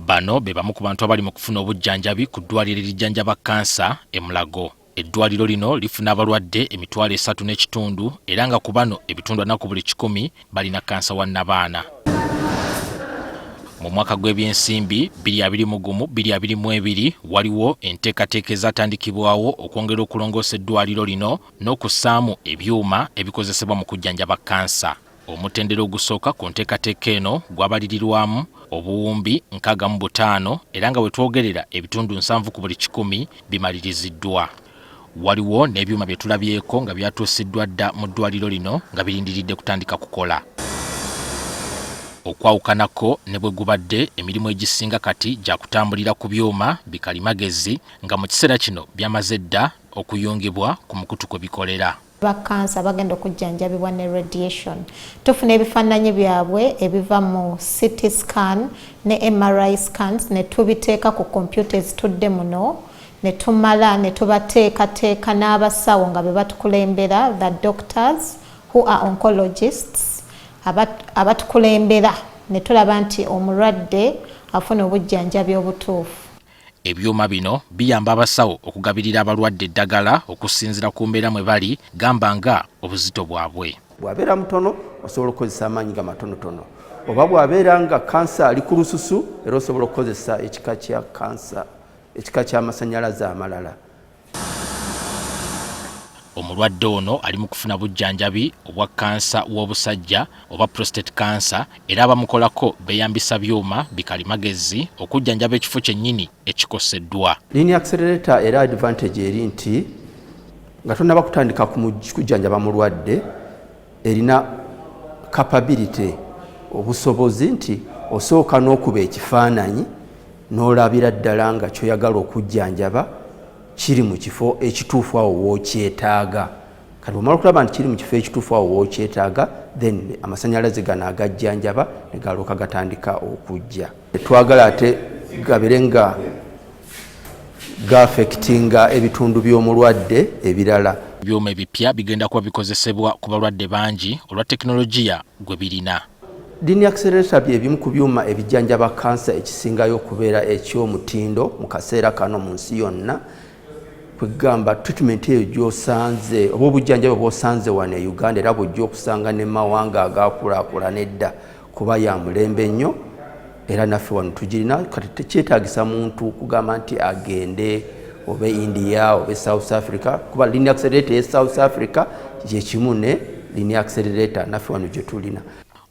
Bano be bamu ku bantu abali mu kufuna obujjanjabi ku ddwaliro erijjanjaba kkansa e Mulago. Eddwaliro lino lifuna abalwadde 3.5 era nga ku bano ebitundu 4 ku buli 100 balina kkansa wa nnabaana. Mu mwaka gw'ebyensimbi 2021-2022 waliwo enteekateeka ezatandikibwawo okwongera okulongoosa eddwaliro lino n'okussaamu ebyuma ebikozesebwa mu kujjanjaba kkansa. Omutendera ogusooka ku nteekateeka eno gwabalirirwamu obuwumbi 65 era nga wetwogerera ebitundu 7 ku buli 100 bimaliriziddwa. Waliwo n'ebyuma bye tulabyeko nga byatuusiddwa dda mu ddwaliro lino nga birindiridde kutandika kukola. Okwawukanako ne bwe gubadde emirimu egisinga kati gya kutambulira ku byuma bikalimagezi nga mu kiseera kino byamaze dda okuyungibwa ku mukutu kwe bikolera. Bakansa bagenda okujjanjabibwa ne radiation. Tufuna ebifaananyi byabwe ebiva mu CT scan ne MRI scans ne tubiteeka ku computers tudde muno ne tumala ne tubateekateeka n'abasawo nga be batukulembera, the doctors who are oncologists abatukulembera ne tulaba nti omulwadde afuna obujjanjabi obutuufu. Ebyuma bino biyamba abasawo okugabirira abalwadde eddagala okusinziira ku mbeera mwe bali gamba nga obuzito bwabwe. Bw'abeera mutono osobola okukozesa amaanyi ga matonotono, oba bw'abeera nga kansa ali ku lususu era osobola okukozesa ekika kya kansa, ekika ky'amasannyalaze amalala. Omulwadde ono ali mu kufuna bujjanjabi obwa kansa w'obusajja oba prostate cancer era abamukolako beeyambisa byuma bikalimagezi okujjanjaba ekifo kyennyini ekikoseddwa. Lino accelerator era advantage eri nti nga tonnaba kutandika kujjanjaba mulwadde erina capability obusobozi nti osooka n'okuba ekifaananyi n'olabira ddala nga kyoyagala okujjanjaba kiri mu kifo ekituufu awo w'okyetaaga. Kati bw'omala okulaba nti kiri mu kifo ekituufu awo w'okyetaaga, then amasannyalaze gano agajjanjaba ne galooka gatandika okujja. Twagala ate gabire nga gaafekitinga ebitundu by'omulwadde ebirala. Byuma ebipya bigenda kuba bikozesebwa ku balwadde bangi olwa tekinologiya gwe birina. Lino accelerator bye bimu ku byuma ebijjanjaba kansa ekisingayo okubeera eky'omutindo mu kaseera kano mu nsi yonna. Kwegamba treatment eyo gy'osanze oba obujjanjabi bw'osanze wano e Uganda era bw'ojja okusanga ne mawanga agaakulaakulana edda kuba ya mulembe nnyo era naffe wano tugirina. Kati tekyetaagisa muntu kugamba nti agende oba India oba South Africa kuba Lino accelerator ye South Africa gye kimu ne Lino accelerator naffe wano gye tulina.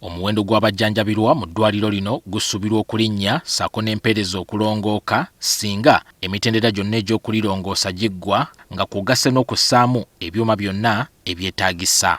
Omuwendo gw'abajjanjabirwa mu ddwaliro lino gusuubirwa okulinnya ssaako n'empeereza okulongooka singa emitendera gyonna egy'okulirongoosa giggwa nga kw'ogasse n'okussaamu ebyuma byonna ebyetaagisa.